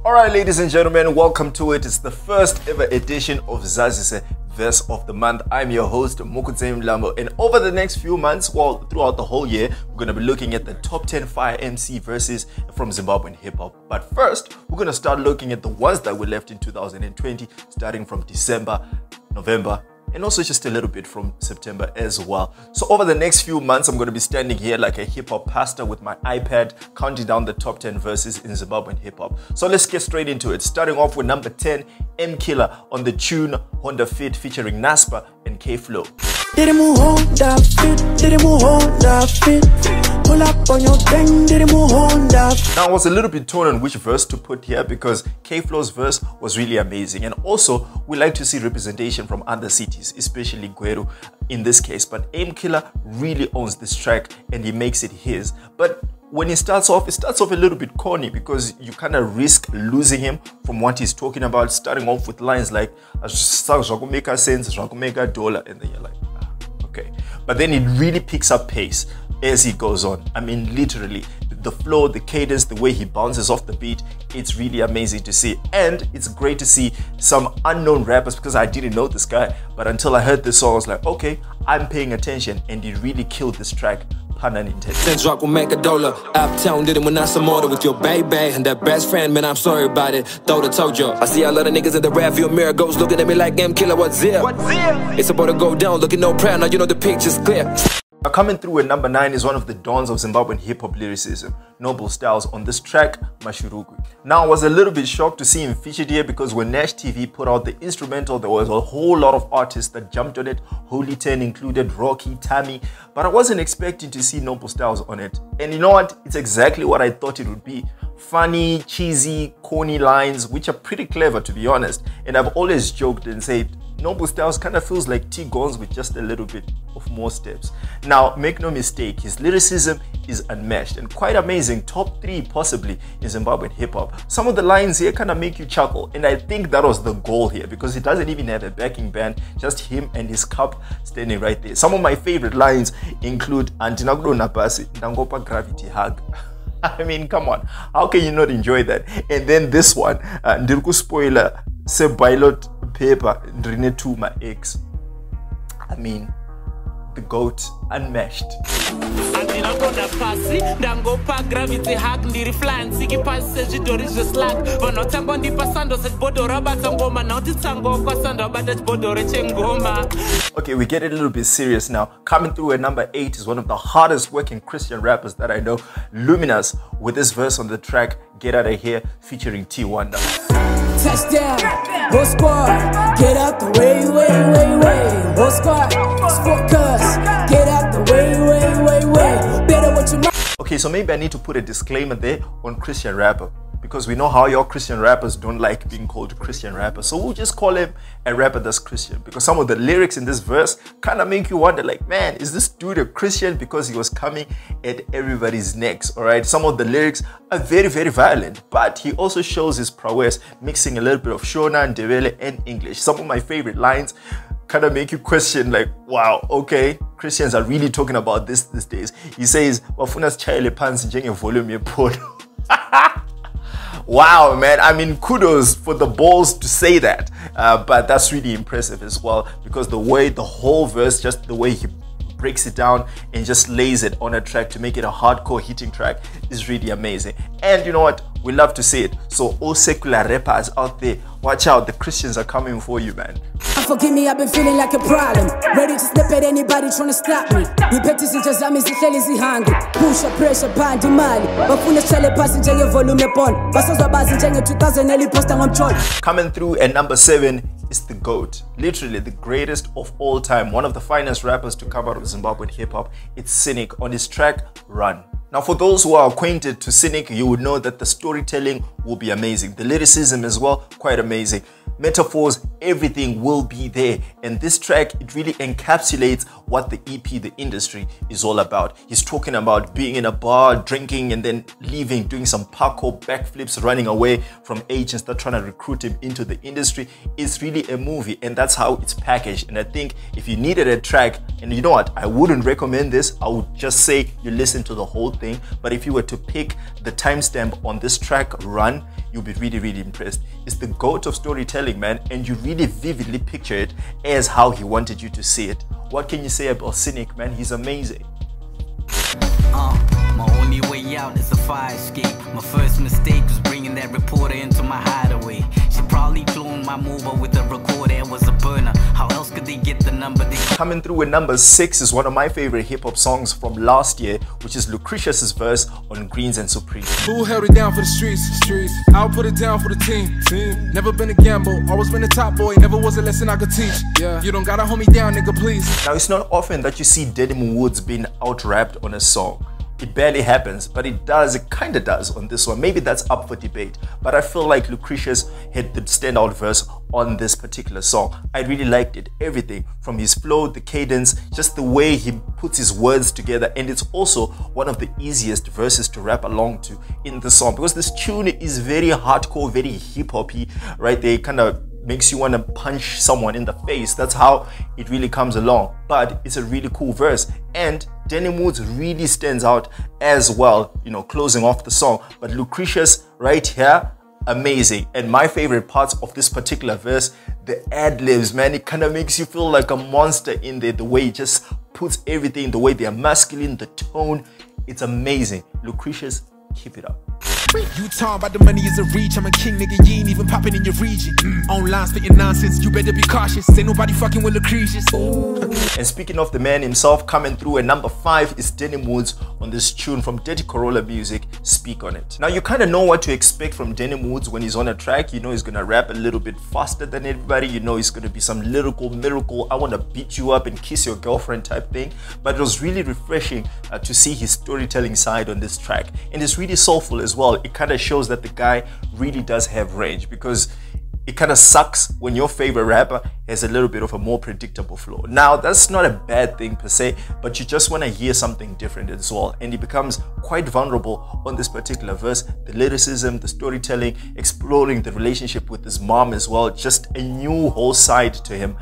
Alright, ladies and gentlemen, welcome to it. It's the first ever edition of Zazise Verse of the Month. I'm your host, Mokuzem Lambo, and over the next few months, well, throughout the whole year, we're going to be looking at the top 10 Fire MC verses from Zimbabwean hip-hop. But first, we're going to start looking at the ones that were left in 2020, starting from December, November, and also just a little bit from September as well. So over the next few months, I'm going to be standing here like a hip-hop pastor with my iPad, counting down the top 10 verses in Zimbabwean hip-hop. So let's get straight into it, starting off with number 10, M Killer on the tune Honda Fit featuring Naspa and K-Flow. Now I was a little bit torn on which verse to put here because K-Flow's verse was really amazing, and also we like to see representation from other cities, especially Gweru in this case, but M Killer really owns this track and he makes it his. But when it starts off a little bit corny because you kind of risk losing him from what he's talking about, starting off with lines like make sense, make a dollar, and then you're like, okay. But then it really picks up pace as he goes on. I mean, literally, the flow, the cadence, the way he bounces off the beat, it's really amazing to see. And it's great to see some unknown rappers, because I didn't know this guy, but until I heard this song, I was like, okay, I'm paying attention, and he really killed this track. Since rock will make a dollar. Uptown did it when I some order with your baby and that best friend, man, I'm sorry about it. Thought I told you. I see a lot of niggas in the rear view mirror goes looking at me like M Killer, what's here? It's about to go down, looking no proud, now you know the picture's clear. Now coming through at number 9 is one of the dons of Zimbabwean hip-hop lyricism, Noble Styles, on this track, Mashurukwi. Now I was a little bit shocked to see him featured here because when Nash TV put out the instrumental, there was a whole lot of artists that jumped on it, Holy 10 included, Rocky, Tammy, but I wasn't expecting to see Noble Styles on it. And you know what? It's exactly what I thought it would be. Funny, cheesy, corny lines, which are pretty clever to be honest. And I've always joked and said, Noble Styles kind of feels like T-Gonz with just a little bit of more steps. Now, make no mistake, his lyricism is unmatched and quite amazing, top 3 possibly in Zimbabwean hip-hop. Some of the lines here kind of make you chuckle, and I think that was the goal here because he doesn't even have a backing band, just him and his cup standing right there. Some of my favorite lines include Antinakulo Napasi, Ndangopa Gravity Hug. I mean, come on, how can you not enjoy that? And then this one, Ndirku Spoiler, Se Pilot Paper, Drine to my ex. I mean, the GOAT, unmatched. Okay, we get a little bit serious now. Coming through at number 8 is one of the hardest working Christian rappers that I know, Luminous, with this verse on the track, Get Out of Here, featuring T Wonder. Touchdown, whole squad, get out the way, whole squad, focus, get out the way, better what you. Okay, so maybe I need to put a disclaimer there on Christian rapper, because we know how your Christian rappers don't like being called Christian rappers, so we'll just call him a rapper that's Christian, because some of the lyrics in this verse kind of make you wonder, like, man, is this dude a Christian? Because he was coming at everybody's necks. All right, some of the lyrics are very, very violent, but he also shows his prowess, mixing a little bit of Shona, Ndebele, and English. Some of my favorite lines kind of make you question, like, wow, okay, Christians are really talking about this these days. He says, "Wafuna chayele pants njenge volume yeporno." Wow, man, I mean, kudos for the balls to say that, but that's really impressive as well, because the way the whole verse, just the way he breaks it down and just lays it on a track to make it a hardcore hitting track is really amazing. And you know what? We love to see it. So all secular rappers out there, watch out, the Christians are coming for you, man. Forgive me, I've been feeling like a problem, ready to snap at anybody trying to stop me. You bet this is just I'm hungry. Push up pressure, band mali. Bafuna chale passing njenge volume pon. Basazwa bazi njenge 2000 eli posta ngomtsholo. Coming through at number 7 is the GOAT, literally the greatest of all time, one of the finest rappers to come out of Zimbabwean hip-hop. It's Cynic on his track Run. Now for those who are acquainted to Cynic, you would know that the storytelling will be amazing, the lyricism as well, quite amazing. metaphors, everything will be there. And this track, it really encapsulates what the EP, the industry, is all about. He's talking about being in a bar, drinking, and then leaving, doing some parkour backflips, running away from agents that are trying to recruit him into the industry. It's really a movie, and that's how it's packaged. And I think if you needed a track, and you know what, I wouldn't recommend this, I would just say you listen to the whole thing. But if you were to pick the timestamp on this track, Run, you'll be really, really impressed. It's the GOAT of storytelling, man, and you really vividly picture it as how he wanted you to see it. What can you say about Cynic, man? He's amazing. My only way out is a fire escape. My first mistake was bringing that reporter into my hideaway. She probably cloned my mover with a recorder. It was a burner. How else could they get the number? Coming through at number 6 is one of my favorite hip-hop songs from last year, which is Lucretius's verse on Greens and Supreme. Who held it down for the streets? I'll put it down for the team. Never been a gamble, always been a top boy. Never was a lesson I could teach. Yeah, you don't gotta hold me down, nigga, please. Now, it's not often that you see Denim Woods being out-rapped on a song. It barely happens, but it does, it kind of does on this one. Maybe that's up for debate, but I feel like Lucretius had the standout verse on this particular song. I really liked it, everything from his flow, the cadence, just the way he puts his words together. And it's also one of the easiest verses to rap along to in the song, because this tune is very hardcore, very hip-hoppy, right? They kind of makes you want to punch someone in the face. That's how it really comes along. But it's a really cool verse, and Denim Woods really stands out as well, you know, closing off the song. But Lucretius right here, amazing. And my favorite parts of this particular verse, the ad-libs, man, it kind of makes you feel like a monster in there, the way he just puts everything, the way they are masculine, the tone, it's amazing. Lucretius, keep it up. You talking about the money is a reach. I'm a king, nigga, you ain't even popping in your region. Online spitting nonsense, you better be cautious. Ain't nobody fucking with Lucretius. And speaking of the man himself, coming through at number 5 is Denim Woods on this tune from Dirty Corolla Music, Speak On It. Now, you kind of know what to expect from Denim Woods when he's on a track. You know he's gonna rap a little bit faster than everybody. You know he's gonna be some lyrical miracle, I wanna beat you up and kiss your girlfriend type thing. But it was really refreshing to see his storytelling side on this track. And it's really soulful as well. It kind of shows that the guy really does have range, because it kind of sucks when your favorite rapper has a little bit of a more predictable flow. Now, that's not a bad thing per se, but you just want to hear something different as well. And he becomes quite vulnerable on this particular verse. The lyricism, the storytelling, exploring the relationship with his mom as well. Just a new whole side to him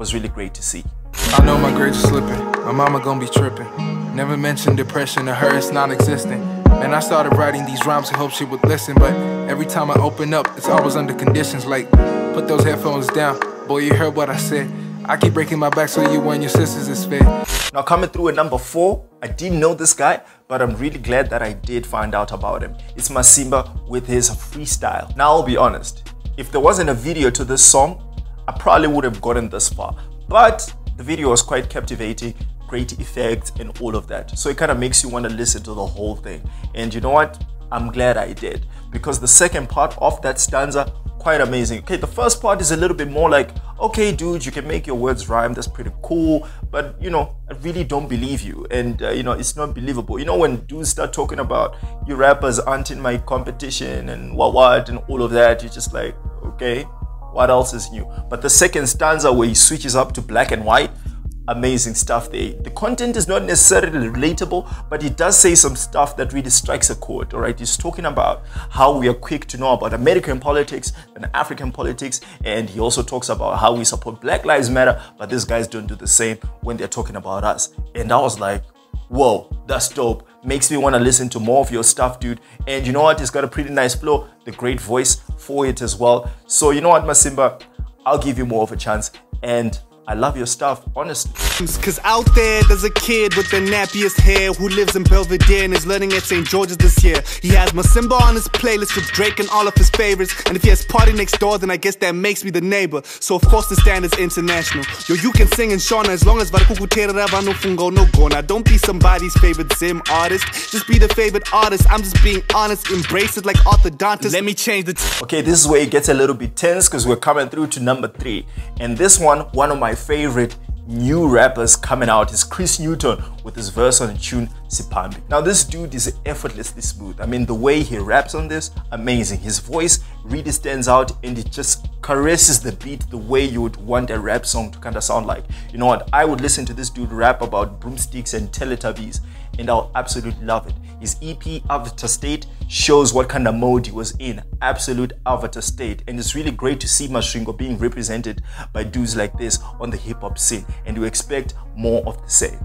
was really great to see. I know my grades are slipping. My mama gonna be tripping. Never mentioned depression to her, it's non-existent. And I started writing these rhymes to hope she would listen, but every time I open up, it's always under conditions like, put those headphones down, boy, you heard what I said. I keep breaking my back so you and your sisters is fair. Now, coming through at number 4, I didn't know this guy, but I'm really glad that I did find out about him. It's Masimba with his freestyle. Now, I'll be honest, if there wasn't a video to this song, I probably would have gotten this far, but the video was quite captivating, great effects and all of that, so it kind of makes you want to listen to the whole thing. And you know what, I'm glad I did, because the second part of that stanza, quite amazing. Okay, the first part is a little bit more like, okay dude, you can make your words rhyme, that's pretty cool, but you know, I really don't believe you, and you know, it's not believable. You know, when dudes start talking about you rappers aren't in my competition and what and all of that, you're just like, okay, what else is new? But the second stanza where he switches up to black and white, amazing stuff there. The content is not necessarily relatable, but he does say some stuff that really strikes a chord. All right, he's talking about how we are quick to know about American politics and African politics, and he also talks about how we support Black Lives Matter, but these guys don't do the same when they're talking about us. And I was like, whoa, that's dope. Makes me want to listen to more of your stuff, dude. And you know what, he's got a pretty nice flow, the great voice for it as well. So you know what, Masimba, I'll give you more of a chance, and I love your stuff, honestly. Cause out there's a kid with the nappiest hair who lives in Belvedere and is learning at St. George's this year. He has Masimba on his playlist with Drake and all of his favorites. And if he has party next door, then I guess that makes me the neighbor. So of course the standard's international. Yo, you can sing in Shona as long as no gona. Don't be somebody's favorite Zim artist. Just be the favorite artist. I'm just being honest. Embrace it like orthodontist. Let me change the okay, this is where it gets a little bit tense, because we're coming through to number 3. And this one of my favorite new rappers coming out is Chris Newton with his verse on the tune Sipambi. Now this dude is effortlessly smooth. I mean, the way he raps on this, amazing. His voice really stands out, and it just caresses the beat the way you would want a rap song to kind of sound like. You know what? I would listen to this dude rap about broomsticks and Teletubbies, and I'll absolutely love it. His EP Avatar State shows what kind of mode he was in. Absolute Avatar State. And it's really great to see Masvingo being represented by dudes like this on the hip-hop scene, and we expect more of the same.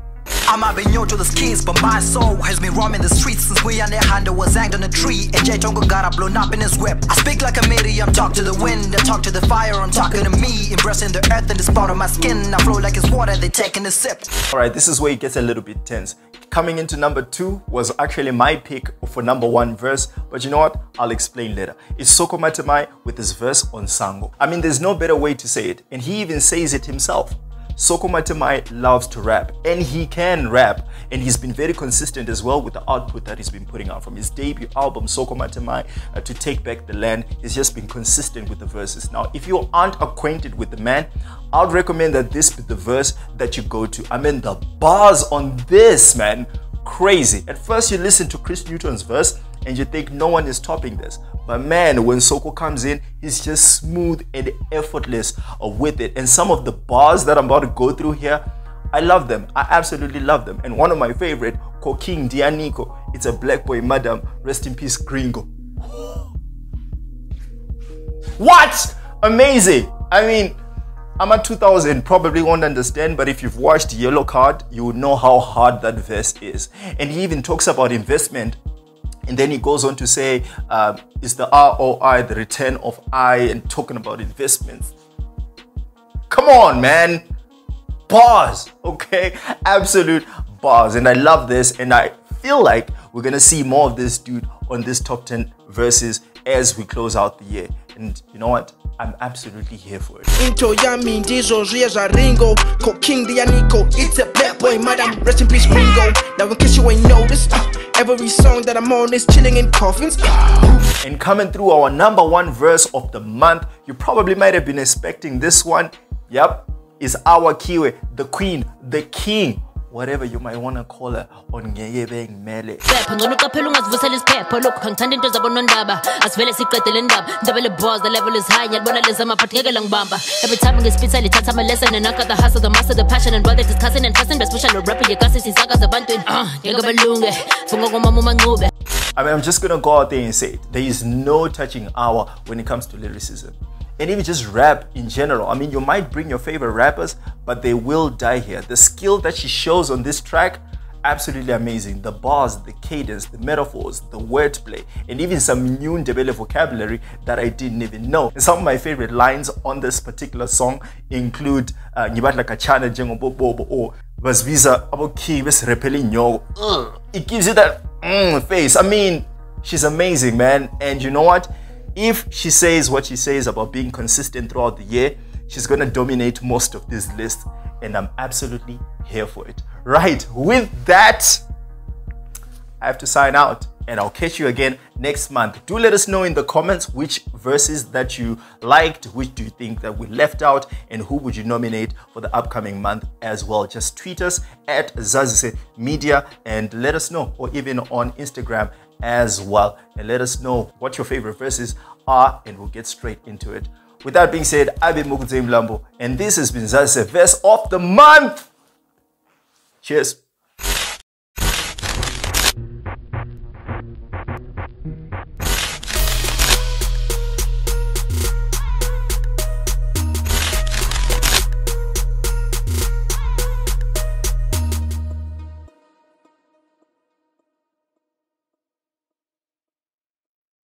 I might be new to the skins, but my soul has been roaming the streets since we on their hand was hanged on a tree. And J Tongo got blown up in his whip. I speak like a medium, talk to the wind, I talk to the fire, I'm talking to me. Embracing the earth and the spot of my skin. I flow like it's water, they taking a sip. Alright, this is where it gets a little bit tense. Coming into number 2 was actually my pick for number 1 verse, but you know what? I'll explain later. It's Soko Matemai with his verse on Sango. I mean, there's no better way to say it, and he even says it himself. Soko Matemai loves to rap, and he can rap, and he's been very consistent as well with the output that he's been putting out. From his debut album Soko Matemai to Take Back the Land, he's just been consistent with the verses. Now, if you aren't acquainted with the man, I'd recommend that this be the verse that you go to. I mean, the bars on this, man, crazy. At first you listen to Chris Newton's verse and you think no one is topping this, but man, when Soko comes in, he's just smooth and effortless with it. And some of the bars that I'm about to go through here, I love them. I absolutely love them. And one of my favorite, Ko King Dianiko, it's a black boy, madam, rest in peace, gringo. What? Amazing. I mean, I'm at 2000, probably won't understand, but if you've watched Yellow Card, you would know how hard that verse is. And he even talks about investment, and then he goes on to say, it's the ROI, the return of I, and talking about investments. Come on, man. Bars, okay? Absolute bars. And I love this, and I feel like we're gonna see more of this dude on this top 10 verses as we close out the year. And you know what? I'm absolutely here for it. Into yummy diesel Zazise Ringo, Ko King Dianiko, it's a black boy, madam, rest in peace, Ringo. Now in case you ain't noticed, every song that I'm on is chilling in coffins. And coming through our number 1 verse of the month, you probably might have been expecting this one. Yep, is our Kiwe, the queen, the king, whatever you might want to call her, on Ngeyebeng Mele. The level is high, every time I get spit, I touch my lesson, and I got the hustle, the master, the passion, and brother discussing and trusting, best special rapper, you got this sagas about it. I mean, I'm just gonna go out there and say it. There is no touching hour when it comes to lyricism. And even just rap in general. I mean, you might bring your favorite rappers, but they will die here. The skill that she shows on this track, absolutely amazing. The bars, the cadence, the metaphors, the wordplay, and even some new Ndebele vocabulary that I didn't even know. And some of my favorite lines on this particular song include Ngibatla kachana njengobobobo or Zazise VOTM. It gives you that face. I mean, she's amazing, man. And you know what? If she says what she says about being consistent throughout the year, she's gonna dominate most of this list, and I'm absolutely here for it. Right, with that, I have to sign out, and I'll catch you again next month. Do let us know in the comments which verses that you liked, which do you think that we left out, and who would you nominate for the upcoming month as well. Just tweet us at Zazise Media and let us know, or even on Instagram as well, and let us know what your favorite verses are, and we'll get straight into it. With that being said, I've been Mukudze Mlambo, and this has been Zazise Verse of the Month. Cheers.